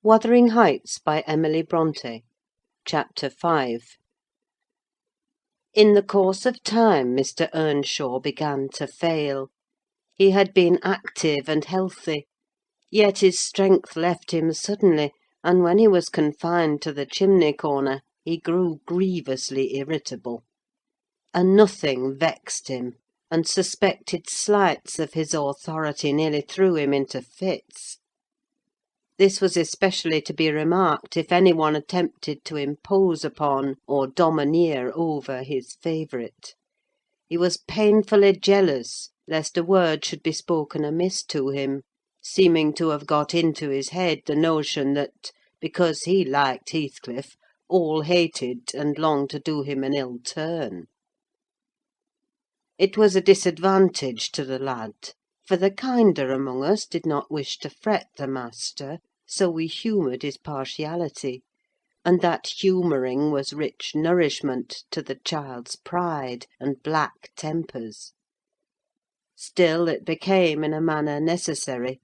Wuthering Heights by Emily Brontë. Chapter 5. In the course of time Mr. Earnshaw began to fail. He had been active and healthy, yet his strength left him suddenly, and when he was confined to the chimney corner, he grew grievously irritable. A nothing vexed him, and suspected slights of his authority nearly threw him into fits. This was especially to be remarked if any one attempted to impose upon or domineer over his favourite. He was painfully jealous lest a word should be spoken amiss to him, seeming to have got into his head the notion that, because he liked Heathcliff, all hated and longed to do him an ill turn. It was a disadvantage to the lad, for the kinder among us did not wish to fret the master, so we humoured his partiality, and that humouring was rich nourishment to the child's pride and black tempers. Still it became in a manner necessary.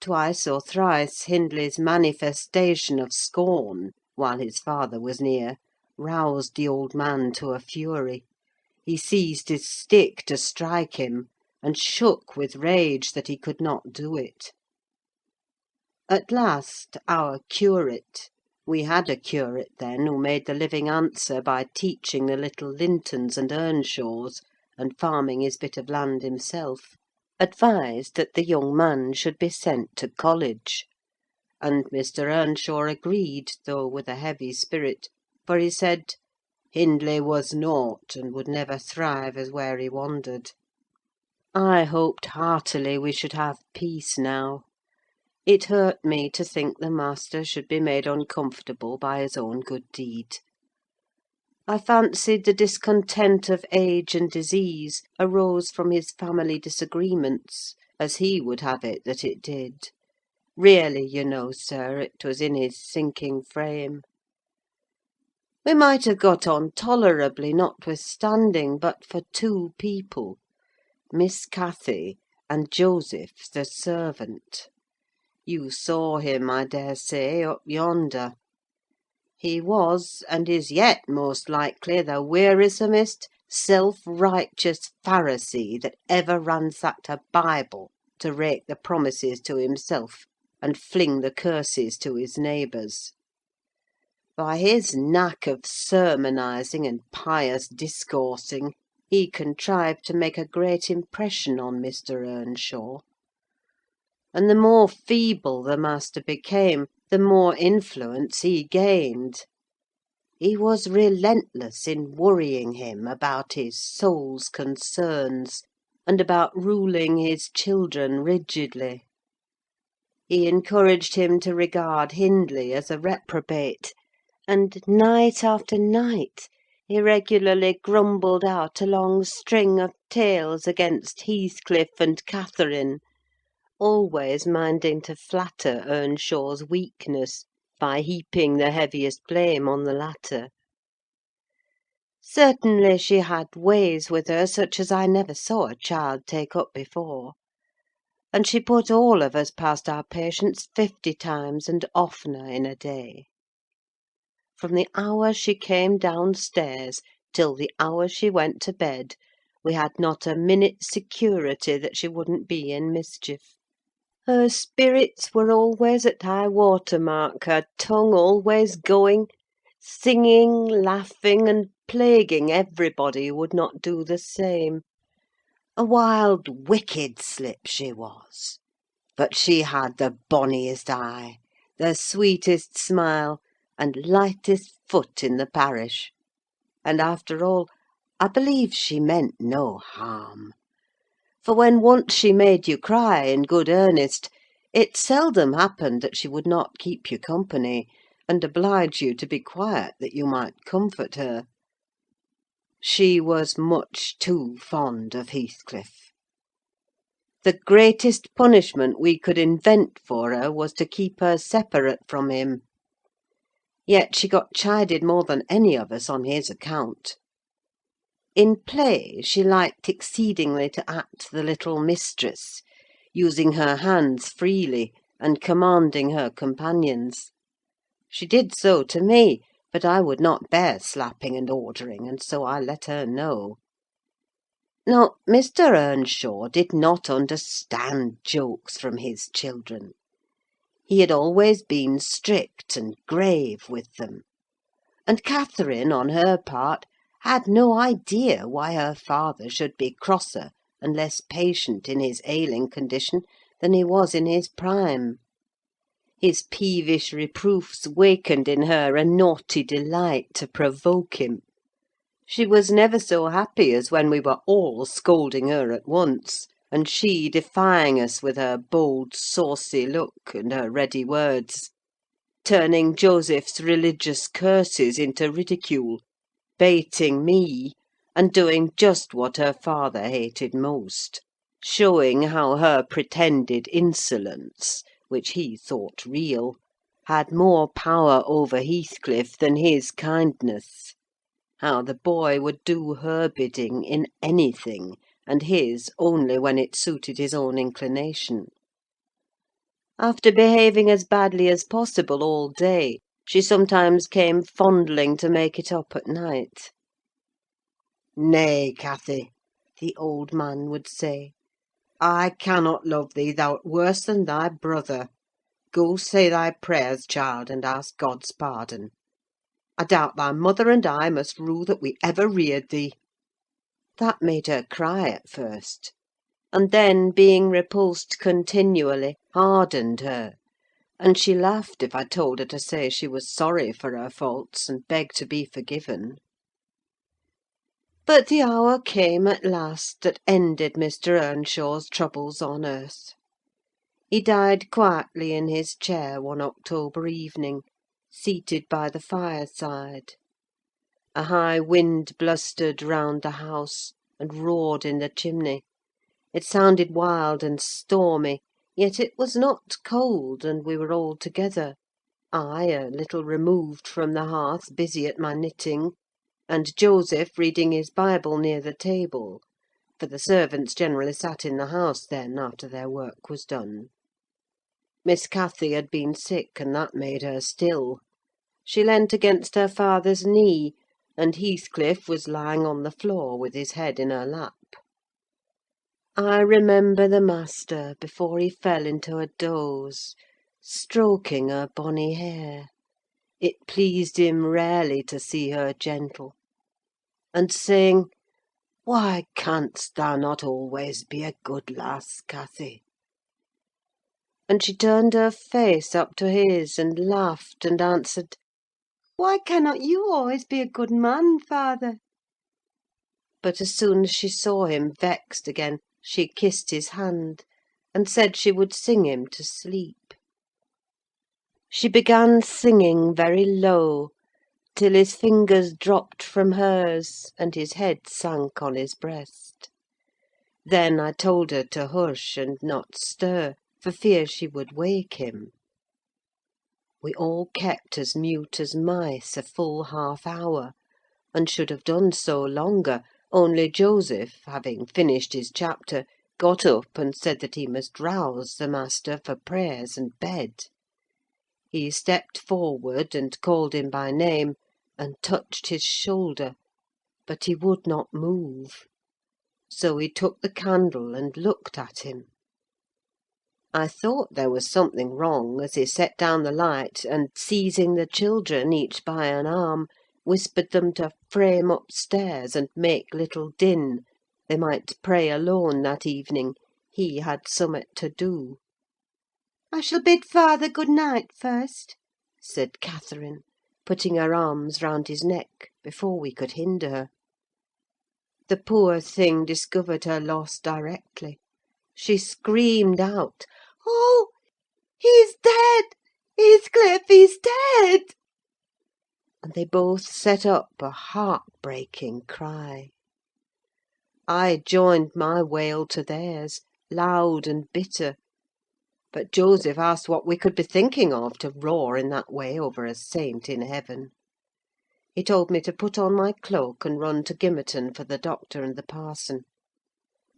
Twice or thrice Hindley's manifestation of scorn, while his father was near, roused the old man to a fury. He seized his stick to strike him, and shook with rage that he could not do it. At last, our curate—we had a curate then, who made the living answer by teaching the little Lintons and Earnshaws, and farming his bit of land himself—advised that the young man should be sent to college; and Mr. Earnshaw agreed, though with a heavy spirit, for he said, Hindley was naught, and would never thrive as where he wandered. I hoped heartily we should have peace now. It hurt me to think the master should be made uncomfortable by his own good deed. I fancied the discontent of age and disease arose from his family disagreements, as he would have it that it did. Really, you know, sir, it was in his sinking frame. We might have got on tolerably, notwithstanding, but for two people, Miss Cathy and Joseph, the servant. You saw him, I daresay, up yonder. He was, and is yet most likely, the wearisomest, self-righteous Pharisee that ever ransacked a Bible to rake the promises to himself and fling the curses to his neighbours. By his knack of sermonising and pious discoursing, he contrived to make a great impression on Mr. Earnshaw. And the more feeble the master became, the more influence he gained. He was relentless in worrying him about his soul's concerns, and about ruling his children rigidly. He encouraged him to regard Hindley as a reprobate, and night after night he regularly grumbled out a long string of tales against Heathcliff and Catherine, always minding to flatter Earnshaw's weakness by heaping the heaviest blame on the latter. Certainly she had ways with her such as I never saw a child take up before, and she put all of us past our patience 50 times and oftener in a day. From the hour she came downstairs till the hour she went to bed, we had not a minute's security that she wouldn't be in mischief. Her spirits were always at high water mark, her tongue always going, singing, laughing, and plaguing everybody who would not do the same. A wild, wicked slip she was; but she had the bonniest eye, the sweetest smile, and lightest foot in the parish; and, after all, I believe she meant no harm. For when once she made you cry in good earnest, it seldom happened that she would not keep you company, and oblige you to be quiet that you might comfort her. She was much too fond of Heathcliff. The greatest punishment we could invent for her was to keep her separate from him. Yet she got chided more than any of us on his account. In play she liked exceedingly to act the little mistress, using her hands freely, and commanding her companions. She did so to me, but I would not bear slapping and ordering, and so I let her know. Now, Mr. Earnshaw did not understand jokes from his children. He had always been strict and grave with them; and Catherine, on her part, had no idea why her father should be crosser and less patient in his ailing condition than he was in his prime. His peevish reproofs wakened in her a naughty delight to provoke him. She was never so happy as when we were all scolding her at once, and she defying us with her bold, saucy look and her ready words; turning Joseph's religious curses into ridicule, baiting me, and doing just what her father hated most, showing how her pretended insolence, which he thought real, had more power over Heathcliff than his kindness; how the boy would do her bidding in anything, and his only when it suited his own inclination. After behaving as badly as possible all day, she sometimes came fondling to make it up at night. "Nay, Cathy," the old man would say, "I cannot love thee: thou'rt worse than thy brother. Go say thy prayers, child, and ask God's pardon. I doubt thy mother and I must rue that we ever reared thee." That made her cry at first, and then, being repulsed continually, hardened her, and she laughed if I told her to say she was sorry for her faults, and begged to be forgiven. But the hour came at last that ended Mr. Earnshaw's troubles on earth. He died quietly in his chair one October evening, seated by the fireside. A high wind blustered round the house, and roared in the chimney. It sounded wild and stormy, yet it was not cold, and we were all together: I a little removed from the hearth, busy at my knitting, and Joseph reading his Bible near the table; for the servants generally sat in the house then, after their work was done. Miss Cathy had been sick, and that made her still. She leant against her father's knee, and Heathcliff was lying on the floor with his head in her lap. I remember the master, before he fell into a doze, stroking her bonny hair (it pleased him rarely to see her gentle), and saying, "Why canst thou not always be a good lass, Cathy?" And she turned her face up to his, and laughed, and answered, "Why cannot you always be a good man, father?" But as soon as she saw him vexed again, she kissed his hand, and said she would sing him to sleep. She began singing very low, till his fingers dropped from hers, and his head sank on his breast. Then I told her to hush, and not stir, for fear she would wake him. We all kept as mute as mice a full half hour, and should have done so longer, only Joseph, having finished his chapter, got up and said that he must rouse the master for prayers and bed. He stepped forward and called him by name, and touched his shoulder, but he would not move; so he took the candle and looked at him. I thought there was something wrong, as he set down the light, and, seizing the children, each by an arm, whispered them to frame upstairs and make little din: they might pray alone that evening; he had somewhat to do. "I shall bid father good night first," said Catherine, putting her arms round his neck before we could hinder her. The poor thing discovered her loss directly. She screamed out, "Oh, he's dead! Heathcliff, he's dead!" And they both set up a heart-breaking cry. I joined my wail to theirs, loud and bitter; but Joseph asked what we could be thinking of, to roar in that way over a saint in heaven. He told me to put on my cloak and run to Gimmerton for the doctor and the parson.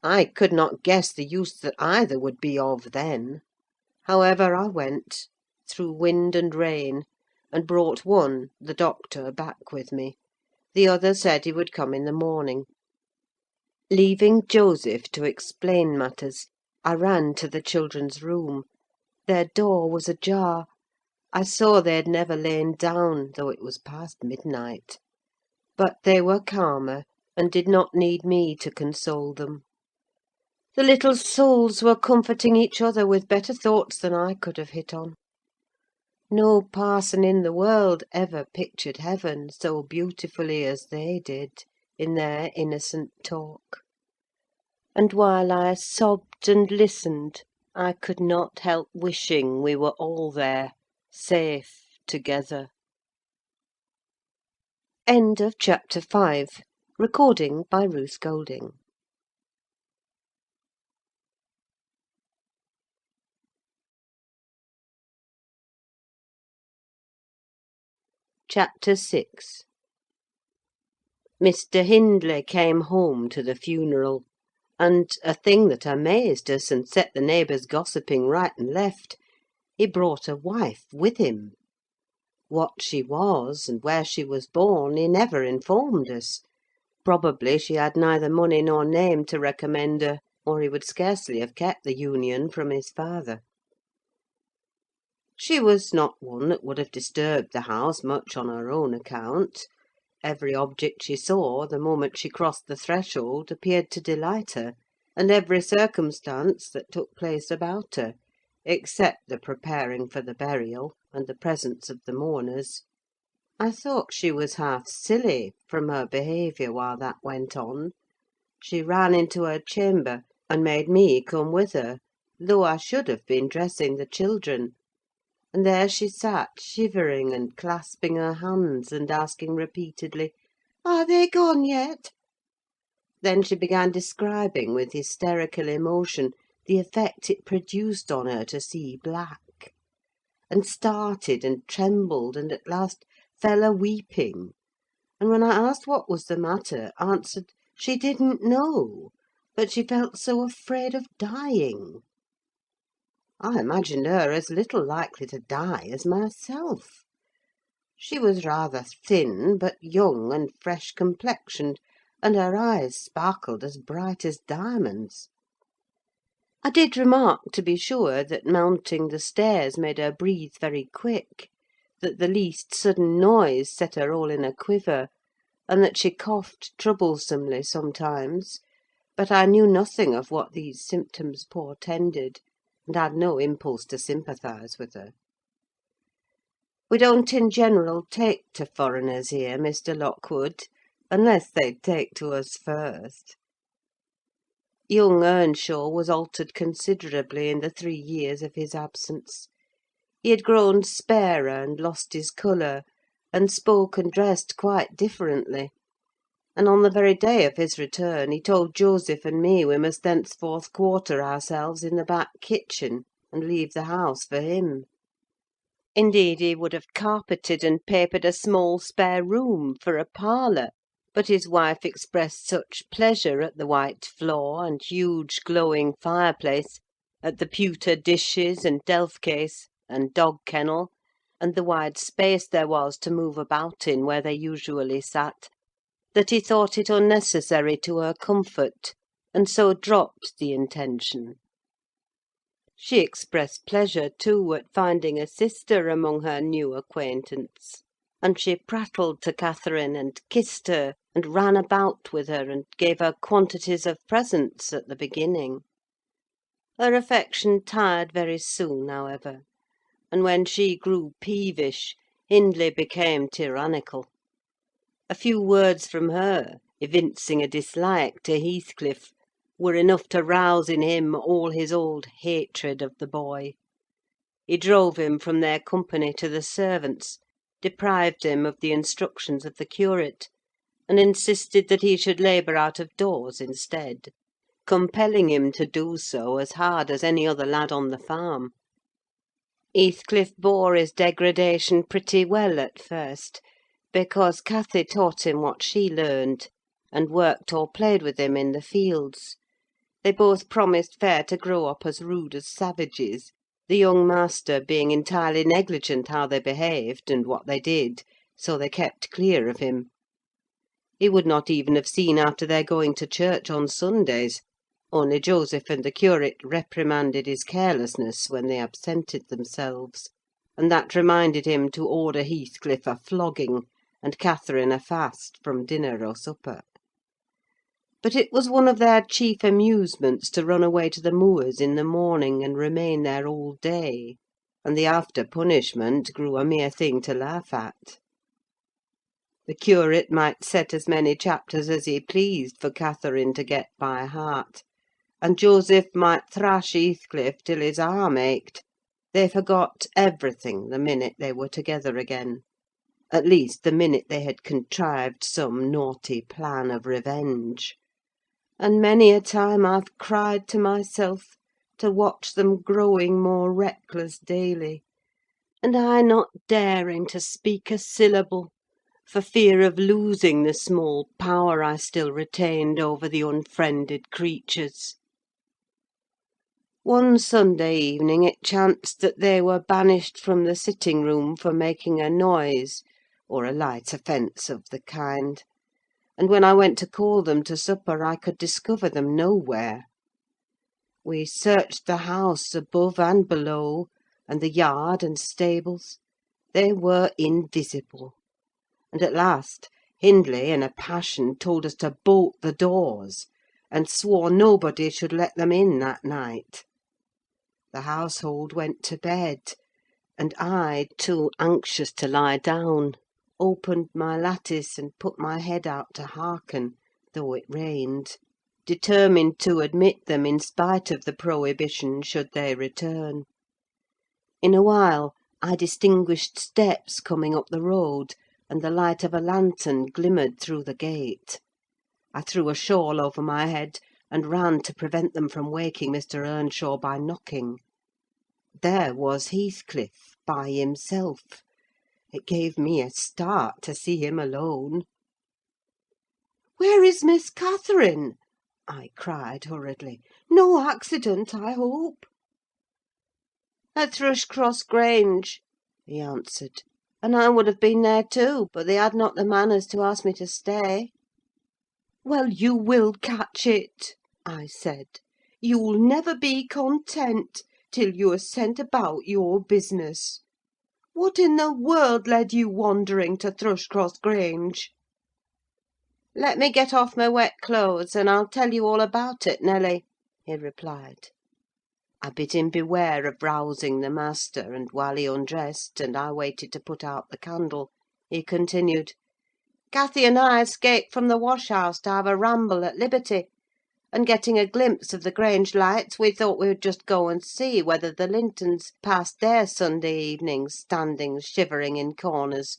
I could not guess the use that either would be of then. However, I went, through wind and rain, and brought one, the doctor, back with me. The other said he would come in the morning. Leaving Joseph to explain matters, I ran to the children's room. Their door was ajar. I saw they had never lain down, though it was past midnight. But they were calmer, and did not need me to console them. The little souls were comforting each other with better thoughts than I could have hit on. No parson in the world ever pictured heaven so beautifully as they did in their innocent talk. And while I sobbed and listened, I could not help wishing we were all there, safe together. End of chapter 5. Recording by Ruth Golding. Chapter 6. Mr. Hindley came home to the funeral, and, a thing that amazed us and set the neighbours gossiping right and left, he brought a wife with him. What she was, and where she was born, he never informed us. Probably she had neither money nor name to recommend her, or he would scarcely have kept the union from his father. She was not one that would have disturbed the house much on her own account. Every object she saw, the moment she crossed the threshold, appeared to delight her, and every circumstance that took place about her, except the preparing for the burial and the presence of the mourners. I thought she was half silly, from her behaviour while that went on. She ran into her chamber, and made me come with her, though I should have been dressing the children. And there she sat, shivering and clasping her hands, and asking repeatedly, "Are they gone yet?" Then she began describing with hysterical emotion the effect it produced on her to see black, and started and trembled, and at last fell a-weeping, and when I asked what was the matter, answered she didn't know, but she felt so afraid of dying. I imagined her as little likely to die as myself. She was rather thin, but young and fresh complexioned, and her eyes sparkled as bright as diamonds. I did remark, to be sure, that mounting the stairs made her breathe very quick, that the least sudden noise set her all in a quiver, and that she coughed troublesomely sometimes; but I knew nothing of what these symptoms portended, and had no impulse to sympathise with her. We don't in general take to foreigners here, Mr. Lockwood, unless they take to us first. Young Earnshaw was altered considerably in the 3 years of his absence. He had grown sparer and lost his colour, and spoke and dressed quite differently; and on the very day of his return he told Joseph and me we must thenceforth quarter ourselves in the back kitchen, and leave the house for him. Indeed, he would have carpeted and papered a small spare room for a parlour, but his wife expressed such pleasure at the white floor and huge glowing fireplace, at the pewter dishes and delf case, and dog kennel, and the wide space there was to move about in where they usually sat, that he thought it unnecessary to her comfort, and so dropped the intention. She expressed pleasure, too, at finding a sister among her new acquaintance; and she prattled to Catherine, and kissed her, and ran about with her, and gave her quantities of presents at the beginning. Her affection tired very soon, however, and when she grew peevish, Hindley became tyrannical. A few words from her, evincing a dislike to Heathcliff, were enough to rouse in him all his old hatred of the boy. He drove him from their company to the servants, deprived him of the instructions of the curate, and insisted that he should labour out of doors instead, compelling him to do so as hard as any other lad on the farm. Heathcliff bore his degradation pretty well at first, because Cathy taught him what she learned, and worked or played with him in the fields. They both promised fair to grow up as rude as savages, the young master being entirely negligent how they behaved and what they did, so they kept clear of him. He would not even have seen after their going to church on Sundays, only Joseph and the curate reprimanded his carelessness when they absented themselves, and that reminded him to order Heathcliff a flogging, and Catherine a fast from dinner or supper. But it was one of their chief amusements to run away to the moors in the morning and remain there all day, and the after punishment grew a mere thing to laugh at. The curate might set as many chapters as he pleased for Catherine to get by heart, and Joseph might thrash Heathcliff till his arm ached. They forgot everything the minute they were together again; at least, the minute they had contrived some naughty plan of revenge. And many a time I've cried to myself to watch them growing more reckless daily, and I not daring to speak a syllable, for fear of losing the small power I still retained over the unfriended creatures. One Sunday evening it chanced that they were banished from the sitting-room for making a noise, or a light offence of the kind, and when I went to call them to supper I could discover them nowhere. We searched the house above and below, and the yard and stables: they were invisible; and at last Hindley, in a passion, told us to bolt the doors, and swore nobody should let them in that night. The household went to bed, and I, too anxious to lie down, opened my lattice and put my head out to hearken, though it rained, determined to admit them in spite of the prohibition should they return. In a while I distinguished steps coming up the road, and the light of a lantern glimmered through the gate. I threw a shawl over my head, and ran to prevent them from waking Mr. Earnshaw by knocking. There was Heathcliff, by himself. It gave me a start to see him alone. "Where is Miss Catherine?" I cried hurriedly. "No accident, I hope?" "At Thrushcross Grange," he answered; "and I would have been there too, but they had not the manners to ask me to stay." "Well, you will catch it," I said. "You'll never be content till you are sent about your business. What in the world led you wandering to Thrushcross Grange?" "Let me get off my wet clothes, and I'll tell you all about it, Nelly," he replied. I bid him beware of rousing the master, and while he undressed, and I waited to put out the candle, he continued: "Cathy and I escaped from the wash–house to have a ramble at liberty, and getting a glimpse of the Grange lights, we thought we would just go and see whether the Lintons passed their Sunday evenings standing shivering in corners,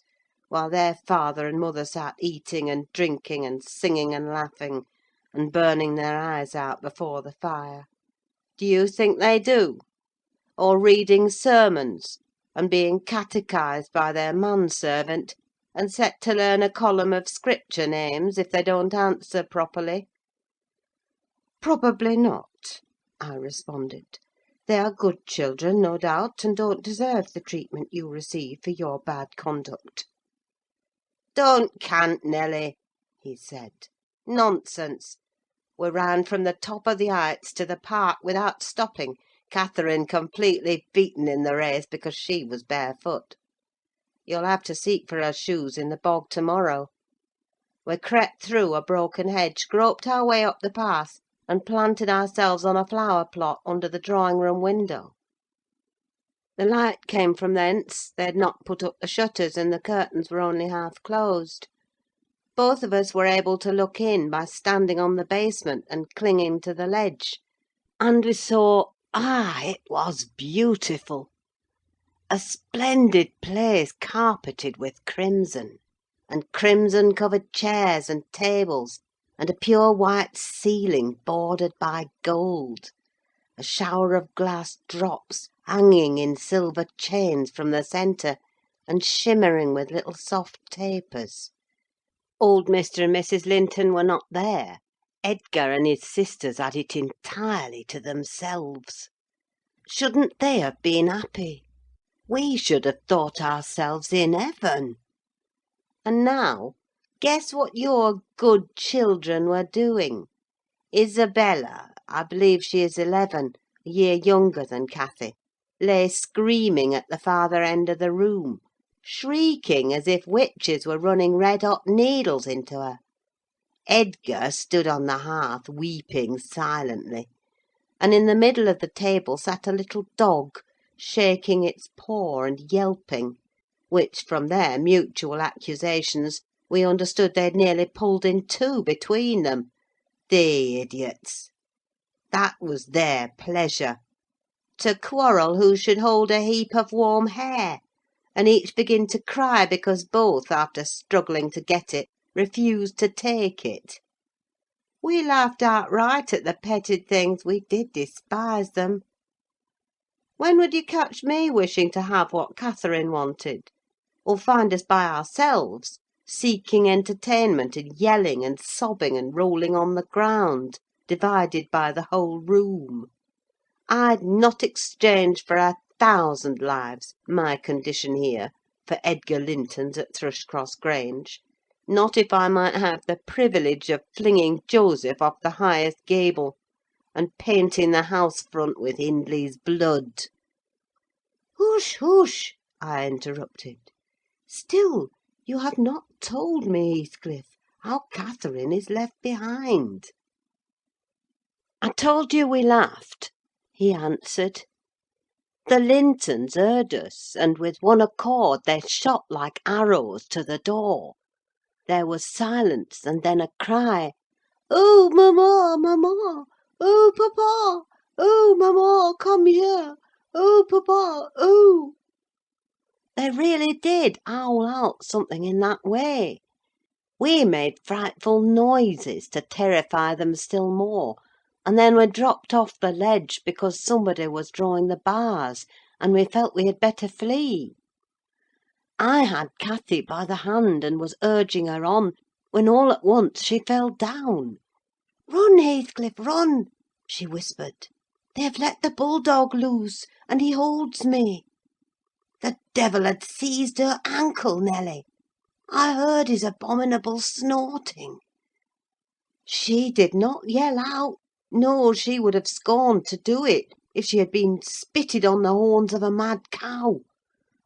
while their father and mother sat eating and drinking and singing and laughing, and burning their eyes out before the fire. Do you think they do? Or reading sermons, and being catechised by their manservant, and set to learn a column of Scripture names if they don't answer properly?" "Probably not," I responded. "They are good children, no doubt, and don't deserve the treatment you receive for your bad conduct." "Don't cant, Nelly," he said. "Nonsense! We ran from the top of the Heights to the park without stopping, Catherine completely beaten in the race because she was barefoot. You'll have to seek for her shoes in the bog to-morrow. We crept through a broken hedge, groped our way up the path, and planted ourselves on a flower plot under the drawing-room window. The light came from thence; they had not put up the shutters, and the curtains were only half closed. Both of us were able to look in by standing on the basement and clinging to the ledge, and we saw, it was beautiful! A splendid place carpeted with crimson, and crimson-covered chairs and tables, and a pure white ceiling bordered by gold, a shower of glass drops hanging in silver chains from the centre, and shimmering with little soft tapers. Old Mr. and Mrs. Linton were not there. Edgar and his sisters had it entirely to themselves. Shouldn't they have been happy? We should have thought ourselves in heaven. And now, guess what your good children were doing? Isabella, I believe she is 11, a year younger than Cathy, lay screaming at the farther end of the room, shrieking as if witches were running red-hot needles into her. Edgar stood on the hearth weeping silently, and in the middle of the table sat a little dog, shaking its paw and yelping, which, from their mutual accusations, we understood they'd nearly pulled in two between them. The idiots! That was their pleasure. To quarrel who should hold a heap of warm hair, and each begin to cry because both, after struggling to get it, refused to take it. We laughed outright at the petted things, we did despise them. When would you catch me wishing to have what Catherine wanted? Or find us by ourselves, seeking entertainment in yelling and sobbing and rolling on the ground, divided by the whole room? I'd not exchange for 1,000 lives my condition here for Edgar Linton's at Thrushcross Grange; not if I might have the privilege of flinging Joseph off the highest gable, and painting the house front with Hindley's blood. "Hush, hush!" I interrupted. "Still, you have not told me, Heathcliff, how Catherine is left behind." "I told you we laughed," he answered. "The Lintons heard us, and with one accord they shot like arrows to the door. There was silence, and then a cry, 'Oh, mamma, mamma! Oh, papa! Oh, mamma, come here! Oh, papa, oh!' They really did howl out something in that way. We made frightful noises to terrify them still more, and then we dropped off the ledge because somebody was drawing the bars, and we felt we had better flee. I had Cathy by the hand and was urging her on, when all at once she fell down. 'Run, Heathcliff, run!' she whispered. 'They've let the bulldog loose, and he holds me.' The devil had seized her ankle, Nelly. I heard his abominable snorting. She did not yell out. No, she would have scorned to do it, if she had been spitted on the horns of a mad cow.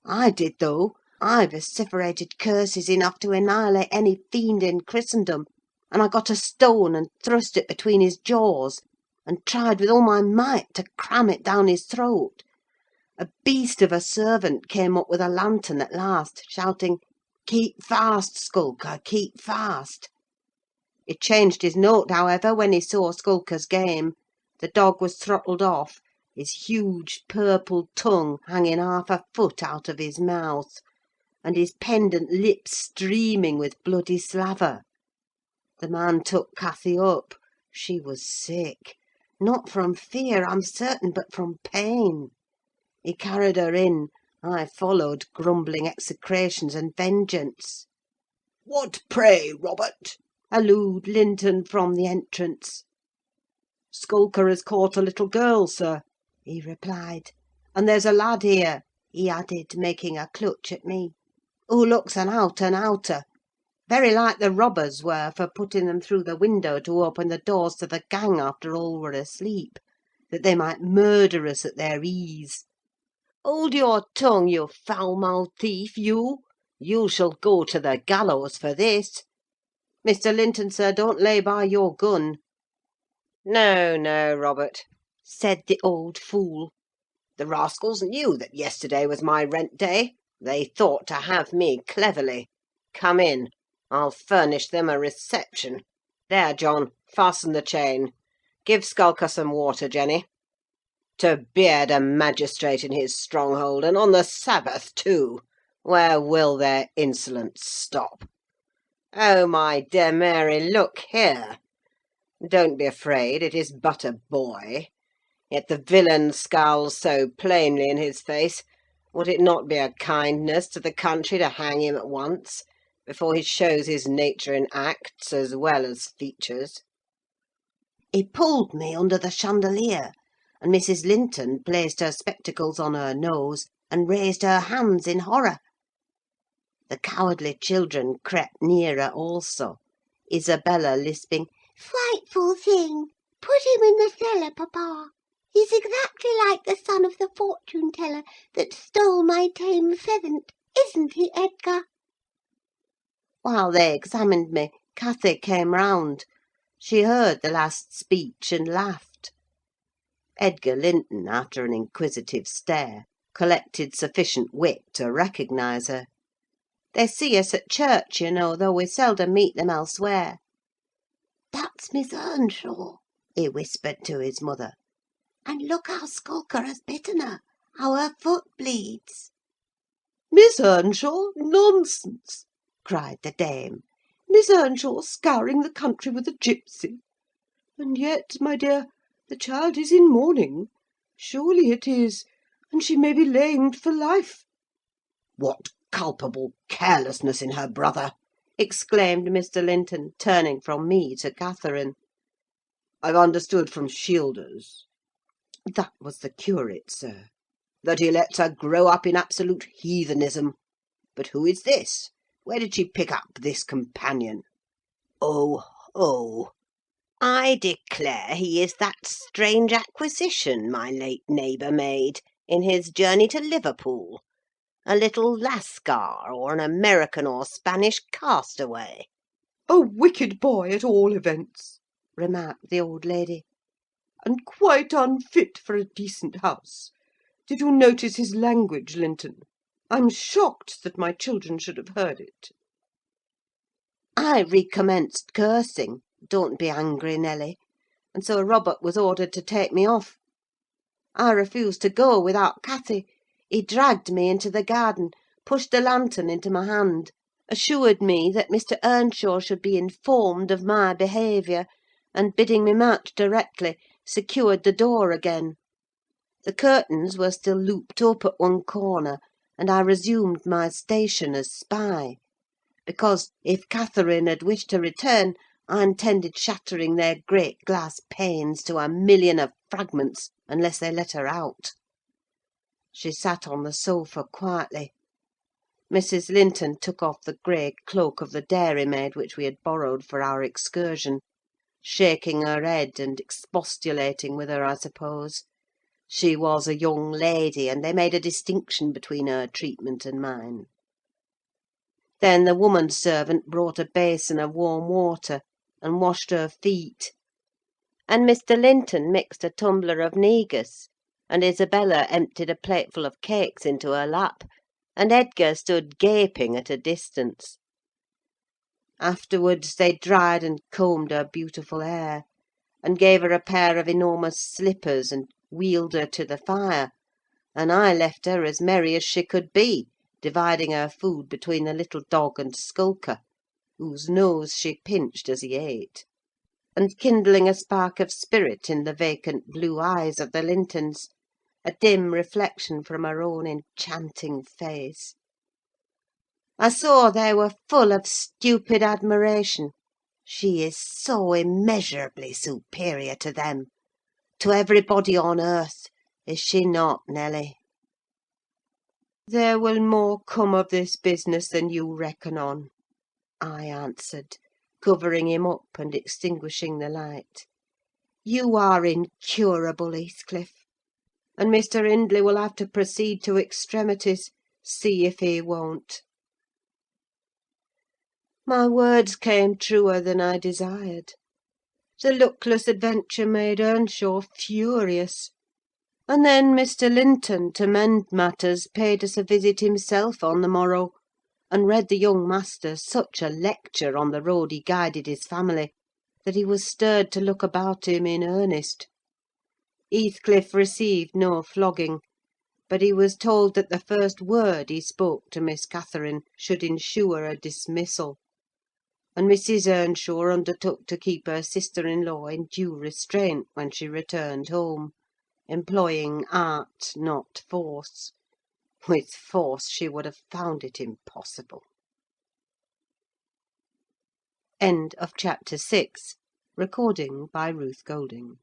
I did, though. I vociferated curses enough to annihilate any fiend in Christendom, and I got a stone and thrust it between his jaws, and tried with all my might to cram it down his throat. A beast of a servant came up with a lantern at last, shouting, 'Keep fast, Skulker, keep fast!' He changed his note, however, when he saw Skulker's game. The dog was throttled off, his huge purple tongue hanging half a foot out of his mouth, and his pendant lips streaming with bloody slaver. The man took Cathy up. She was sick; not from fear, I'm certain, but from pain. He carried her in. I followed, grumbling execrations and vengeance. "What pray, Robert?" hallooed Linton from the entrance. "Skulker has caught a little girl, sir," he replied. "And there's a lad here," he added, making a clutch at me, "who looks an out-and-outer. Very like the robbers were for putting them through the window to open the doors to the gang after all were asleep, that they might murder us at their ease. Hold your tongue, you foul-mouthed thief, you! You shall go to the gallows for this. Mr. Linton, sir, don't lay by your gun." "No, no, Robert," said the old fool. "The rascals knew that yesterday was my rent day. They thought to have me cleverly. Come in. I'll furnish them a reception. There, John, fasten the chain. Give Skulker some water, Jenny. To beard a magistrate in his stronghold, and on the Sabbath, too! Where will their insolence stop? Oh, my dear Mary, look here! Don't be afraid, it is but a boy. Yet the villain scowls so plainly in his face, would it not be a kindness to the country to hang him at once, before he shows his nature in acts as well as features?" He pulled me under the chandelier, and Mrs. Linton placed her spectacles on her nose and raised her hands in horror. The cowardly children crept nearer also, Isabella lisping, "Frightful thing! Put him in the cellar, papa. He's exactly like the son of the fortune-teller that stole my tame pheasant. Isn't he, Edgar?" While they examined me, Cathy came round. She heard the last speech and laughed. Edgar Linton, after an inquisitive stare, collected sufficient wit to recognise her. They see us at church, you know, though we seldom meet them elsewhere. "That's Miss Earnshaw," he whispered to his mother. "And look how Skulker has bitten her, how her foot bleeds." "Miss Earnshaw? Nonsense!" cried the dame. "Miss Earnshaw scouring the country with a gipsy! And yet, my dear, the child is in mourning. Surely it is, and she may be lamed for life." "What culpable carelessness in her brother!" exclaimed Mr. Linton, turning from me to Catherine. "I've understood from Shielders" (that was the curate, sir) "that he lets her grow up in absolute heathenism. But who is this? Where did she pick up this companion? Oh, oh! I declare he is that strange acquisition my late neighbour made, in his journey to Liverpool. A little lascar, or an American or Spanish castaway." "A wicked boy, at all events," remarked the old lady, "and quite unfit for a decent house. Did you notice his language, Linton? I'm shocked that my children should have heard it." I recommenced cursing, don't be angry, Nelly, and so Robert was ordered to take me off. I refused to go without Cathy. He dragged me into the garden, pushed the lantern into my hand, assured me that Mr. Earnshaw should be informed of my behaviour, and bidding me march directly, secured the door again. The curtains were still looped up at one corner, and I resumed my station as spy; because, if Catherine had wished to return, I intended shattering their great glass panes to a million of fragments, unless they let her out. She sat on the sofa quietly. Mrs. Linton took off the grey cloak of the dairymaid which we had borrowed for our excursion, shaking her head and expostulating with her, I suppose. She was a young lady, and they made a distinction between her treatment and mine. Then the woman servant brought a basin of warm water, and washed her feet; and Mr. Linton mixed a tumbler of negus, and Isabella emptied a plateful of cakes into her lap, and Edgar stood gaping at a distance. Afterwards they dried and combed her beautiful hair, and gave her a pair of enormous slippers, and wheeled her to the fire, and I left her as merry as she could be, dividing her food between the little dog and Skulker, whose nose she pinched as he ate, and kindling a spark of spirit in the vacant blue eyes of the Lintons, a dim reflection from her own enchanting face. I saw they were full of stupid admiration. She is so immeasurably superior to them, to everybody on earth, is she not, Nelly? "There will more come of this business than you reckon on," I answered, covering him up and extinguishing the light. "You are incurable, Heathcliff; and Mr. Hindley will have to proceed to extremities, see if he won't." My words came truer than I desired. The luckless adventure made Earnshaw furious; and then Mr. Linton, to mend matters, paid us a visit himself on the morrow, and read the young master such a lecture on the road he guided his family, that he was stirred to look about him in earnest. Heathcliff received no flogging, but he was told that the first word he spoke to Miss Catherine should ensure a dismissal; and Mrs. Earnshaw undertook to keep her sister-in-law in due restraint when she returned home, employing art, not force. With force she would have found it impossible. End of chapter 6. Recording by Ruth Golding.